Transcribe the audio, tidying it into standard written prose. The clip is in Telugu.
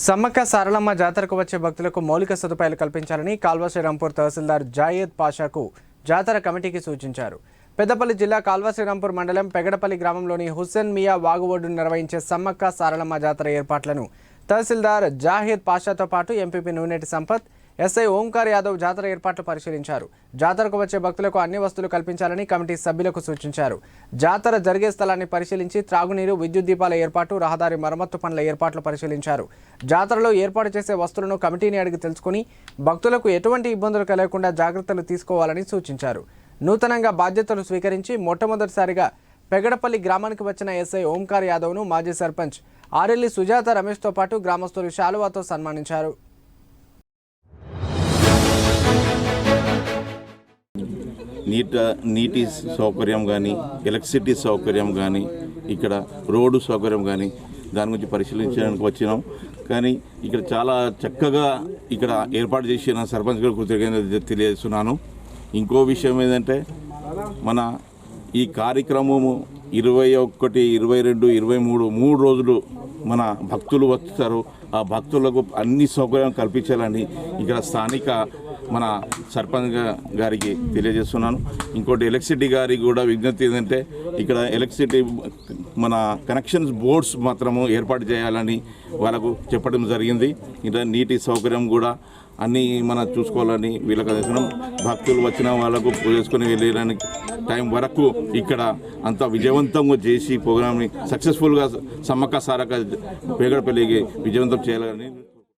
సమ్మక్క సారలమ్మ జాతరకు వచ్చే భక్తులకు మౌలిక సదుపాయాలు కల్పించాలని కాల్వ శ్రీరాంపూర్ తహసీల్దార్ జాయేద్ పాషాకు జాతర కమిటీకి సూచించారు. పెద్దపల్లి జిల్లా కాల్వ శ్రీరాంపూర్ మండలం పెగడపల్లి గ్రామంలోని హుస్సేన్ మియా వాగు ఒడ్డున నిర్వహించే సమ్మక్క సారలమ్మ జాతర ఏర్పాట్లను తహసీల్దార్ జాయేద్ పాషాతో పాటు ఎంపీపీ నూనెటి సంపత్, ఎస్ఐ ఓంకార్ యాదవ్ జాతర ఏర్పాట్లు పరిశీలించారు. జాతరకు వచ్చే భక్తులకు అన్ని వసతులు కల్పించాలని కమిటీ సభ్యులకు సూచించారు. జాతర జరిగే స్థలాన్ని పరిశీలించి త్రాగునీరు, విద్యుత్ దీపాల ఏర్పాటు, రహదారి మరమ్మత్తు పనుల ఏర్పాట్లు పరిశీలించారు. జాతరలో ఏర్పాటు చేసే వస్తువులను కమిటీని అడిగి తెలుసుకుని భక్తులకు ఎటువంటి ఇబ్బందులు కలగకుండా జాగ్రత్తలు తీసుకోవాలని సూచించారు. నూతనంగా బాధ్యతలు స్వీకరించి మొట్టమొదటిసారిగా పెగడపల్లి గ్రామానికి వచ్చిన ఎస్ఐ ఓంకార్ యాదవ్ను మాజీ సర్పంచ్ ఆరెల్లి సుజాత రమేష్తో పాటు గ్రామస్తులు శాలువాతో సన్మానించారు. నీటి సౌకర్యం కానీ, ఎలక్ట్రిసిటీ సౌకర్యం కానీ, ఇక్కడ రోడ్డు సౌకర్యం కానీ దాని గురించి పరిశీలించడానికి వచ్చినాం. కానీ ఇక్కడ చాలా చక్కగా ఇక్కడ ఏర్పాటు చేసిన సర్పంచ్ గారు కృతజ్ఞతలు తెలియజేస్తున్నాను. ఇంకో విషయం ఏంటంటే మన ఈ కార్యక్రమము 21, 22, 23 3 రోజులు మన భక్తులు వస్తారు. ఆ భక్తులకు అన్ని సౌకర్యాలు కల్పించాలని ఇక్కడ స్థానిక మన సర్పంచ్ గారికి తెలియజేస్తున్నాను. ఇంకోటి ఎలక్ట్రిసిటీ గారికి కూడా విజ్ఞప్తి ఏంటంటే ఇక్కడ ఎలక్ట్రిసిటీ మన కనెక్షన్స్ బోర్డ్స్ మాత్రము ఏర్పాటు చేయాలని వాళ్ళకు చెప్పడం జరిగింది. ఇంకా నీటి సౌకర్యం కూడా అన్నీ మనం చూసుకోవాలని వీళ్ళకి అందిస్తున్నాం. భక్తులు వచ్చిన వాళ్ళకు చేసుకొని వెళ్ళడానికి టైం వరకు ఇక్కడ అంత విజయవంతంగా చేసి ప్రోగ్రామ్ని సక్సెస్ఫుల్గా సమ్మక్క సారక్క పెగడపల్లికి విజయవంతం చేయాలని